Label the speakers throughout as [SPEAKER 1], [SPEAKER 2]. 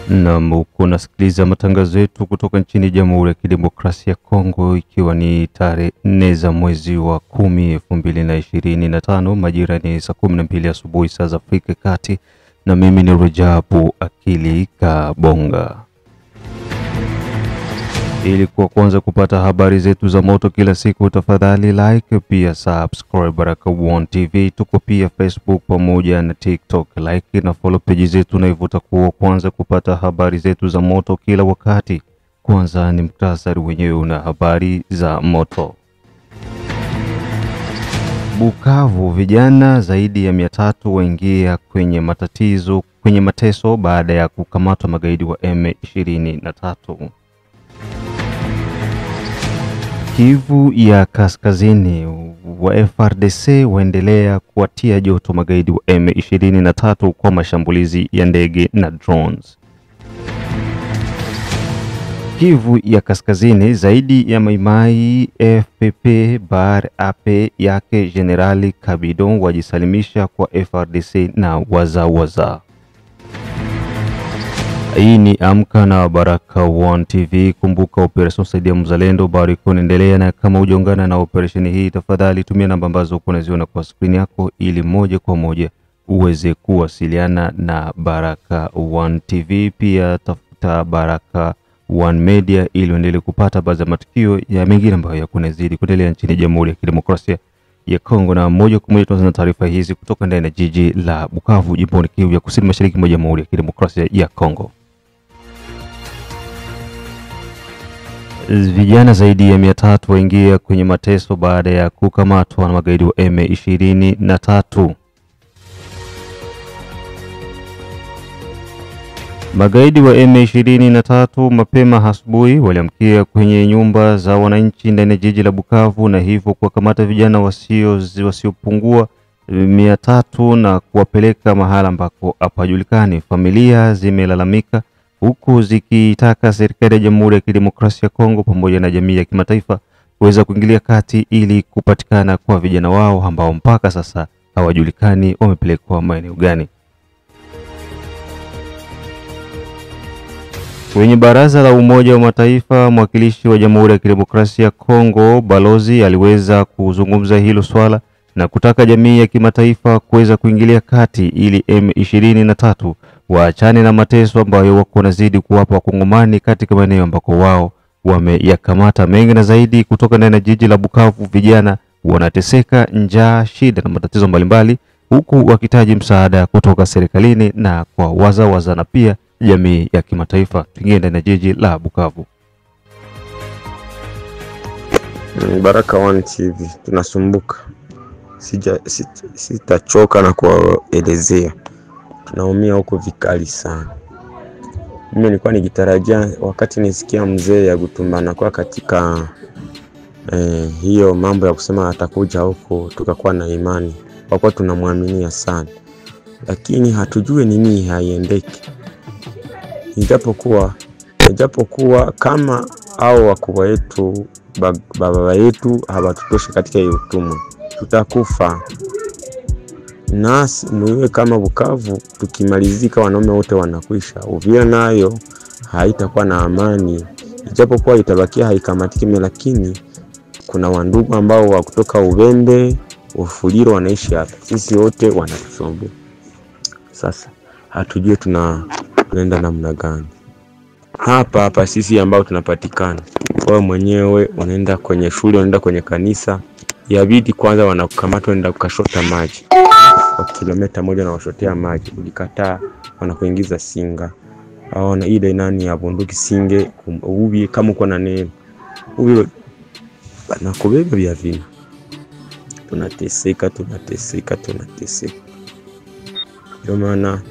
[SPEAKER 1] Na unasikiliza matangazo yetu kutoka nchini Jamhuri ya Kidemokrasia ya Kongo, ikiwa ni tarehe 4 za mwezi wa 10 2025, majira ni saa 12 asubuhi saa za Afrika Kati, na mimi ni Rajabu Akili Kabonga. Ili kwa kwanza kupata habari zetu za moto kila siku, tafadhali like, pia subscribe Baraka1 TV. Tuko pia Facebook pamoja na TikTok. Like na follow page zetu na hivyo utakuwa kwanza kupata habari zetu za moto kila wakati. Kwanza ni muktasari wenyewe na habari za moto. Bukavu, vijana zaidi ya 300 waingia kwenye mateso baada ya kukamatwa magaidi wa M23. Kivu ya Kaskazini, wa FARDC waendelea kuwatia joto magaidi wa M23 kwa mashambulizi ya ndege na drones. Kivu ya Kaskazini, zaidi ya Maimai FPP bar ape yake Generali Kabidon wajisalimisha kwa FARDC na waza. Hii ni Amka na Baraka1 TV. Kumbuka operation saidia mzalendo bado inaendelea, na kama hujaungana na operation hii, tafadhali tumia namba ambazo unaziona kwa screen yako ili moja kwa moja uweze kuwasiliana na Baraka1 TV. Pia tafuta Baraka1 Media ili uendelee kupata baadhi ya matukio ya mengine ambayo yakunazidi kuendelea nchini Jamhuri ya Kidemokrasia ya Kongo. Na moja kwa moja tunaanza taarifa hizi kutoka ndani ya jiji la Bukavu, jimboni Kivu ya Kusini Mashariki mwa Jamhuri ya Kidemokrasia ya Kongo. Vijana zaidi ya 300 waingia kwenye mateso baada ya kukamatwa na magaidi wa M23. Magaidi wa M23 mapema asubuhi waliamkia kwenye nyumba za wananchi ndani ya jiji la Bukavu, na hivyo kuwakamata vijana wasiopungua 300 na kuwapeleka mahala ambako hapajulikani. Familia zimelalamika huku zikitaka serikali ya Jamhuri ya Kidemokrasia ya Kongo pamoja na jamii ya kimataifa kuweza kuingilia kati ili kupatikana kwa vijana wao ambao mpaka sasa hawajulikani wamepelekwa maeneo gani. Kwenye baraza la Umoja wa Mataifa, mwakilishi wa Jamhuri ya Kidemokrasia ya Kongo balozi aliweza kuzungumza hilo swala na kutaka jamii ya kimataifa kuweza kuingilia kati ili M23 waachane na mateso ambayo wako nazidi kuwapa Wakongomani katika maeneo ambako wao wameyakamata. Mengi na zaidi kutoka ndani ya jiji la Bukavu, vijana wanateseka njaa, shida na matatizo mbalimbali, huku wakitaji msaada kutoka serikalini na kwa waza na pia jamii ya kimataifa. Tuingie ndani ya jiji la Bukavu.
[SPEAKER 2] Baraka1 TV tunasumbuka, sitachoka na kuelezea. Tunaumia huko vikali sana. Mimi nilikuwa nikitarajia wakati nisikia mzee ya kutumbana kwa katika hiyo mambo ya kusema atakuja huko, tukakuwa na imani kwa kuwa tunamwaminia sana, lakini hatujui nini haiendeki. Ijapokuwa kama au wakubwa wetu baba yetu hawatutoshe katika hiyo utumwa, tutakufa. Nasi mwiwe kama Bukavu tukimalizika wanaume wote wanakwisha, Uvira nayo haitakuwa na amani. Ijapokuwa itabakia haikamatiki, lakini kuna wandugu ambao wa kutoka Ubembe, Ufuliro wanaishi hapa. Sisi wote wanatusumbua. Sasa hatujui tunaenda namna gani. Hapa sisi ambao tunapatikana, wewe mwenyewe unaenda kwenye shule, unaenda kwenye kanisa, yabidi kwanza wanakukamata unaenda kukashota maji kwa kilomita 1 na washotea maji. Ulikataa wanakuingiza singa au na ile nani ya bunduki singe ubi kama uko na neno ubi banakubeba vya vina. Tunateseka. Ndio maana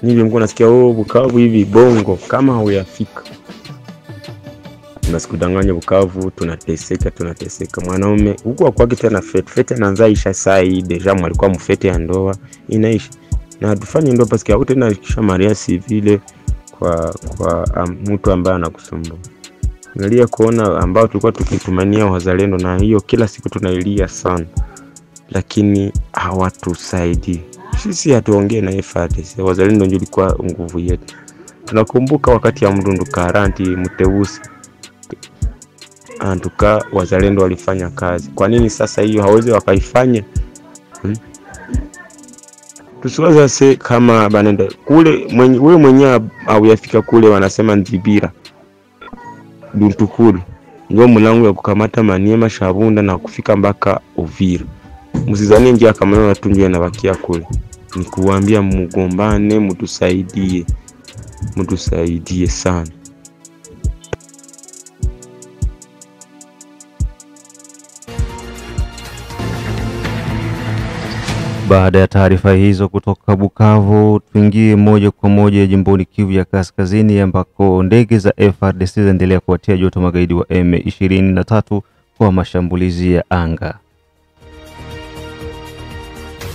[SPEAKER 2] nili mko nasikia Bukavu hivi bongo kama huyafika. Tunasikudanganya Bukavu, tunateseka. Mwanaume huko kwake tena fete anaanza isha saa hii, deja alikuwa mfete ya ndoa inaisha. Na tufanye ndoa paske au tena kisha Maria civile kwa mtu ambaye anakusumbua. Nalia kuona ambao tulikuwa tukitumania wazalendo, na hiyo kila siku tunailia sana, lakini hawatusaidii. Sisi hatuongee na FARDC, wazalendo ndio ilikuwa nguvu yetu. Tunakumbuka wakati ya Mlundu Karanti Mteusi, antuka wazalendo walifanya kazi. Kwa nini sasa hiyo hawezi wakaifanya? Tusiwaza se kama banenda kule wewe mwenyewe au yafika kule wanasema Nzibira Duntukulu ndio mlango ya kukamata Maniema Shabunda na kufika mpaka Uvira. Msizanie njia kama watu nje na bakia kule. Ni kuambia mugombane, mtusaidie sana.
[SPEAKER 1] Baada ya taarifa hizo kutoka Bukavu, tuingie moja kwa moja jimboni Kivu ya Kaskazini ambako ndege za FARDC zinaendelea kuwatia joto magaidi wa M23 kwa mashambulizi ya anga.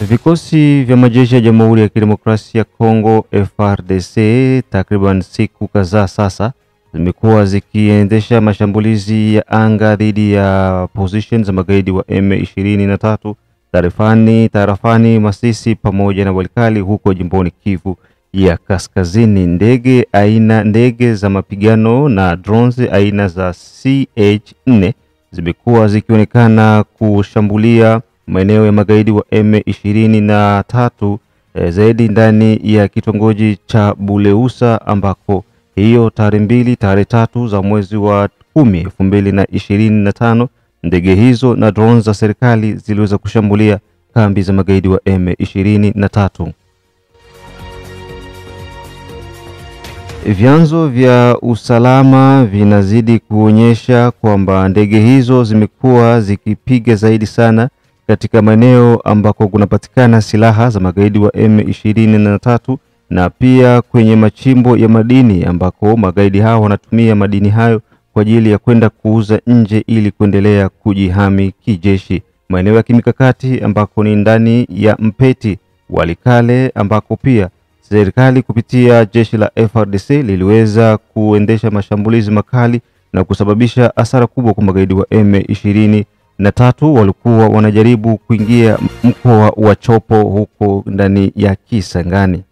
[SPEAKER 1] Vikosi vya majeshi ya Jamhuri ya Kidemokrasia ya Kongo FARDC takriban siku kadhaa sasa zimekuwa zikiendesha mashambulizi ya anga dhidi ya position za magaidi wa M23 tarafani Masisi pamoja na Walikali huko jimboni Kivu ya Kaskazini. Ndege za mapigano na drones aina za CH4 zimekuwa zikionekana kushambulia maeneo ya magaidi wa M23 zaidi ndani ya kitongoji cha Buleusa ambako hiyo tarehe 3 za mwezi wa 10 2025 ndege hizo na drones za serikali ziliweza kushambulia kambi za magaidi wa M23. Vyanzo vya usalama vinazidi kuonyesha kwamba ndege hizo zimekuwa zikipiga zaidi sana katika maeneo ambako kunapatikana silaha za magaidi wa M23 na pia kwenye machimbo ya madini ambako magaidi hao wanatumia madini hayo kwa ajili ya kwenda kuuza nje ili kuendelea kujihami kijeshi. Maeneo ya kimikakati ambako ni ndani ya Mpeti, Walikale ambako pia serikali kupitia jeshi la FARDC liliweza kuendesha mashambulizi makali na kusababisha hasara kubwa kwa magaidi wa M23 walikuwa wanajaribu kuingia mkoa wa Chopo huko ndani ya Kisangani.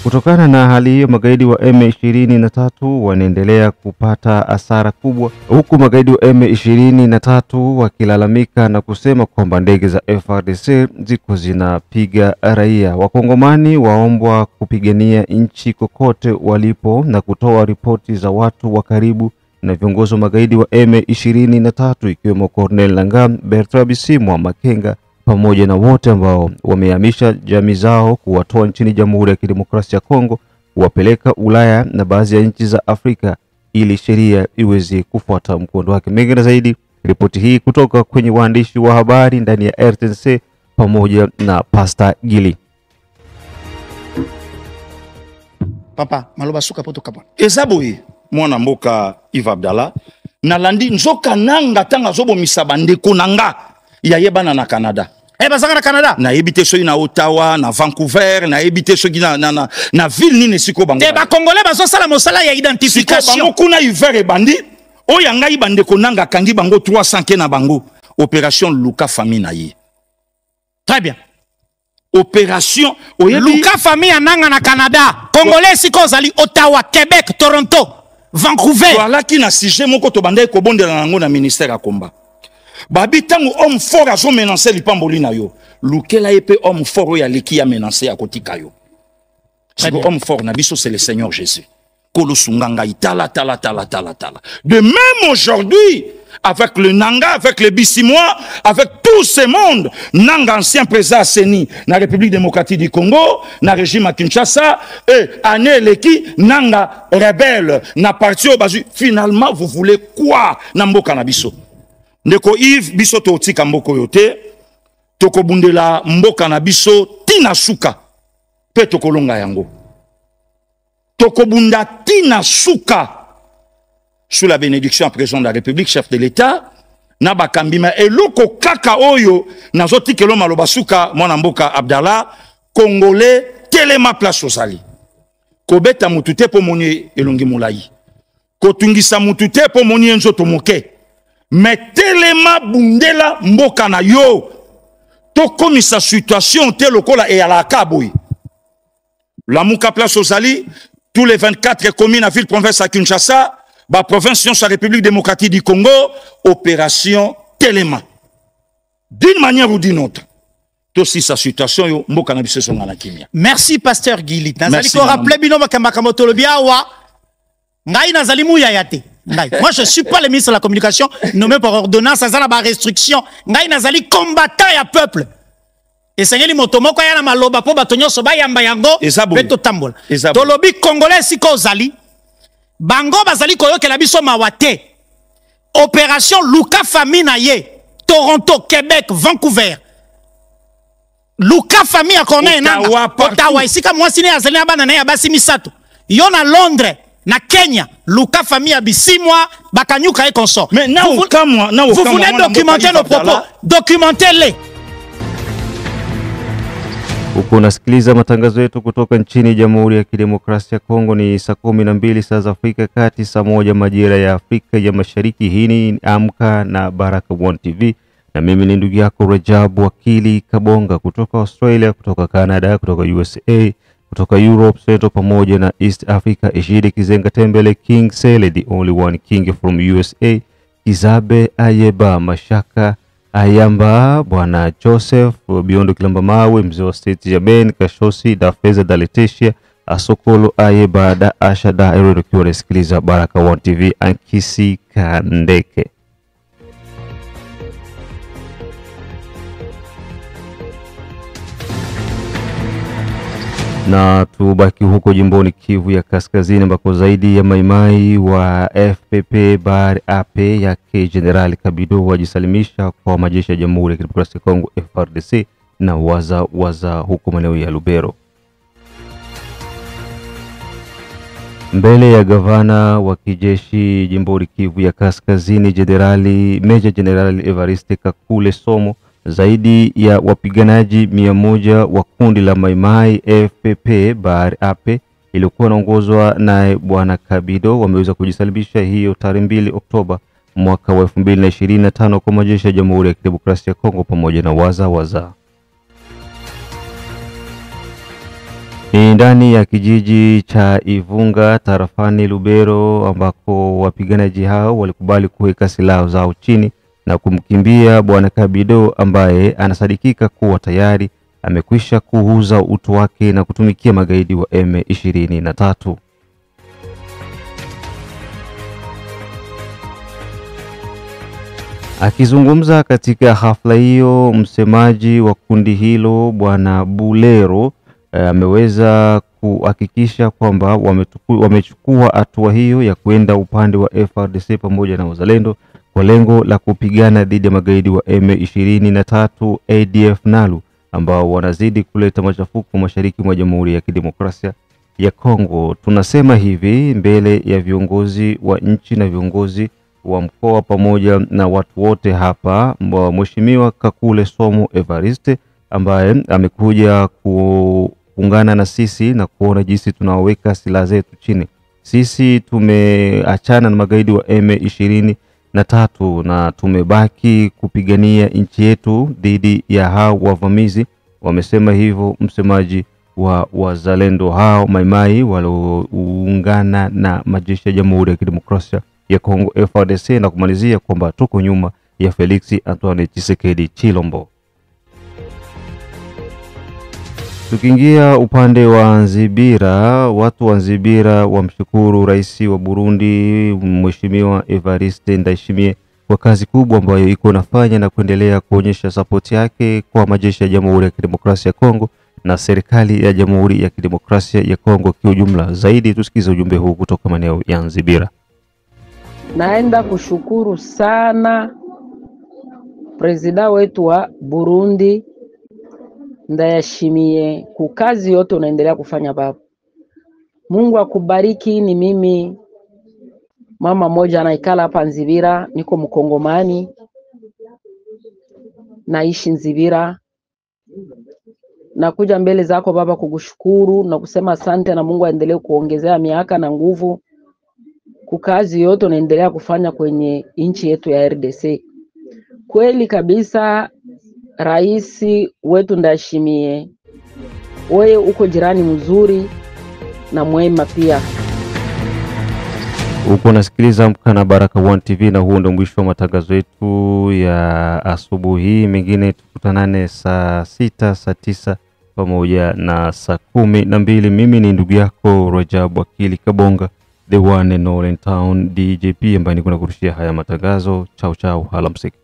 [SPEAKER 1] Kutokana na hali hiyo, magaidi wa M23 wanaendelea kupata hasara kubwa, huku magaidi wa M23 wakilalamika na kusema kwamba ndege za FARDC ziko zinapiga raia. Wakongomani waombwa kupigania nchi kokote walipo na kutoa ripoti za watu wa karibu na viongozi wa magaidi wa M23 ikiwemo Corneille Nangaa, Bertrand Bisimwa, Makenga pamoja na wote ambao wamehamisha jamii zao kuwatoa nchini Jamhuri ya Kidemokrasia ya Kongo kuwapeleka Ulaya na baadhi ya nchi za Afrika ili sheria iweze kufuata mkondo wake. Mengi zaidi ripoti hii kutoka kwenye waandishi wa habari ndani ya RTNC pamoja na Pastor Gili.
[SPEAKER 3] Papa maloba suka poto kapon ezaboyi mwana mboka Yves Abdallah nalandi nzoka nanga tanga zobo misabande konanga ya yebana na Canada. Bazaka na Canada na ebité soki na Ottawa, na Vancouver, na ebité soki na ville nini siko bango. Ba Congolais bazo sala mosala ya identification. Bango kuna Hiver bandi o yanga ibande konanga kangi bango 300 ke na bango. Opération Luka Famille na yi. Très bien. Opération Luka Famille ananga na Canada. Congolais siko zali Ottawa, Québec, Toronto, Vancouver. Voilà qui na sujet moko to bande ko bondela nango na ministère ya combat. Babi tango homme fort a zo menacé lipamboli na yo. Lukela epe homme fort ya leki a menacé à kotika yo. Homme fort na biso c'est le Seigneur Jésus. Kolo sunganga itala tala tala tala tala. De même aujourd'hui avec le Nanga, avec le Bissimois, avec tout ce monde, Nanga ancien président Seni, na République démocratique du Congo, na régime à Kinshasa, et Ané Leki, Nanga rebelle, na parti au basu. Finalement, vous voulez quoi? Namboka na biso. Ndeko Yves biso to tika mboko yote toko bundela mboka na biso tina suka pe toko longa yango toko bunda tina suka sous la bénédiction à président de la République, chef de l'État na bakambima eloko kaka oyo nazoti kelo maloba suka mwana mboka Abdallah Congolais telema place osali kobeta mutute po moni elongi mulai kotungisa mutute po moni nzoto moke. Mais telema bundela mboka na yo to comme sa situation te lokola et à la kaboui. La Mouka place aux Ali, tous les 24 communes à ville province à Kinshasa, la province de la République démocratique du Congo, opération Téléma. D'une manière ou d'une autre. Aussi sa situation,
[SPEAKER 4] merci pasteur Gili. Nazali ko rappeler bino makamba motolobia wa ngai nazali muya yate. Moi je suis pas le ministre de la communication nommé par ordonnance azala ba restriction. Ngai nazali combattant ya peuple. Et sengeli motomoko ya na maloba po batonyo so ba yamba yango beto tambola. Tolobi congolais siko zali. Bango bazali koyokela biso mawate. Opération Luka Famina ye. Toronto, Québec, Vancouver. Luka famille a connaît Ottawa ici comme moi sine azali abana na ya basi misato. Yo na Londres, na Kenya, Luka famille a 6 mois bakanyuka et consort. Mais vous voulez documenter nos propos, documentez-les.
[SPEAKER 1] Huko unasikiliza matangazo yetu kutoka nchini Jamhuri ya Kidemokrasia ya Kongo. Ni saa 12 saa za Afrika Kati, saa 1 majira ya Afrika ya Mashariki. Hii ni Amka na Baraka One TV. Na mimi ni ndugu yako Rajab Wakili Kabonga kutoka Australia, kutoka Canada, kutoka USA, kutoka Europe, Central pamoja na East Africa. Eshidi Kizenga Tembele, King Sele, the only one king from USA, Kizabe Ayeba, Mashaka Ayamba, Bwana Joseph, Biondo Kilamba Mawe, mzee wa state ya Ben, Kashosi, Dafeza, Daletesia, Asokolo Ayeba, Da Asha, Da Erodo kiwa nasikiliza Baraka One TV, Ankisi Kandeke. Na tubaki huko jimboni Kivu ya Kaskazini ambako zaidi ya maimai wa FPP Bar AP yake General Kabido wajisalimisha kwa majeshi ya Jamhuri ya Kidemokrasia ya Kongo FARDC na waza huko maeneo ya Lubero. Mbele ya gavana wa kijeshi jimboni Kivu ya Kaskazini Meja Generali Evariste Kakule Somo, zaidi ya wapiganaji 100 wa kundi la Maimai FPP Bar AP ilikuwa naongozwa na Bwana Kabido wameweza kujisalimisha hiyo tarehe 2 Oktoba mwaka wa 2025 kwa majeshi ya Jamhuri ya Kidemokrasia ya Kongo pamoja na waza. Ni ndani ya kijiji cha Ivunga tarafani Lubero ambako wapiganaji hao walikubali kuweka silaha zao chini na kumkimbia Bwana Kabido ambaye anasadikika kuwa tayari amekwisha kuuza utu wake na kutumikia magaidi wa M23. Akizungumza katika hafla hiyo, msemaji wa kundi hilo Bwana Bulero ameweza kuhakikisha kwamba wamechukua hatua hiyo ya kwenda upande wa FARDC pamoja na wazalendo kwa lengo la kupigana dhidi ya magaidi wa M23 ADF NALU ambao wanazidi kuleta machafuko mashariki mwa Jamhuri ya Kidemokrasia ya Kongo. Tunasema hivi mbele ya viongozi wa nchi na viongozi wa mkoa pamoja na watu wote hapa, Mheshimiwa Kakule Somo Evariste ambaye amekuja kuungana na sisi na kuona jinsi tunaweka silaha zetu chini. Sisi tumeachana na magaidi wa M23 na tumebaki kupigania nchi yetu dhidi ya hao wavamizi. Wamesema hivyo msemaji wa wazalendo hao Maimai walioungana na majeshi ya Jamhuri ya Kidemokrasia ya Kongo FARDC, na kumalizia kwamba tuko nyuma ya Felix Antoine Tshisekedi Chilombo. Tukiingia upande wa Nzibira, watu wa Nzibira wamshukuru Rais wa Burundi Mheshimiwa Evariste Ndayishimiye kwa kazi kubwa ambayo iko nafanya na kuendelea kuonyesha support yake kwa majeshi ya Jamhuri ya Kidemokrasia ya Kongo na serikali ya Jamhuri ya Kidemokrasia ya Kongo kwa ujumla. Zaidi tusikize ujumbe huu kutoka maeneo ya Nzibira.
[SPEAKER 5] Naenda kushukuru sana Presida wetu wa Burundi Ndayishimiye kwa kazi yote unaendelea kufanya baba. Mungu akubariki. Ni mimi mama moja anaikala hapa Nzibira, niko Mkongomani, naishi Nzibira. Nakuja mbele zako baba kukushukuru na kusema asante, na Mungu aendelee kuongezea miaka na nguvu kwa kazi yote unaendelea kufanya kwenye nchi yetu ya RDC. Kweli kabisa, rais wetu Ndayishimiye, wewe uko jirani mzuri na mwema pia.
[SPEAKER 1] Uko nasikiliza Amka na Baraka One TV, na huo ndio mwisho wa matangazo yetu ya asubuhi. Mengine tukutanane saa 6, saa 9 pamoja na saa 12. Mimi ni ndugu yako Rajabu Akili Kabonga, the one and all in town DJP, ambaye niko nakurushia haya matangazo. Chao chao, alamsiki.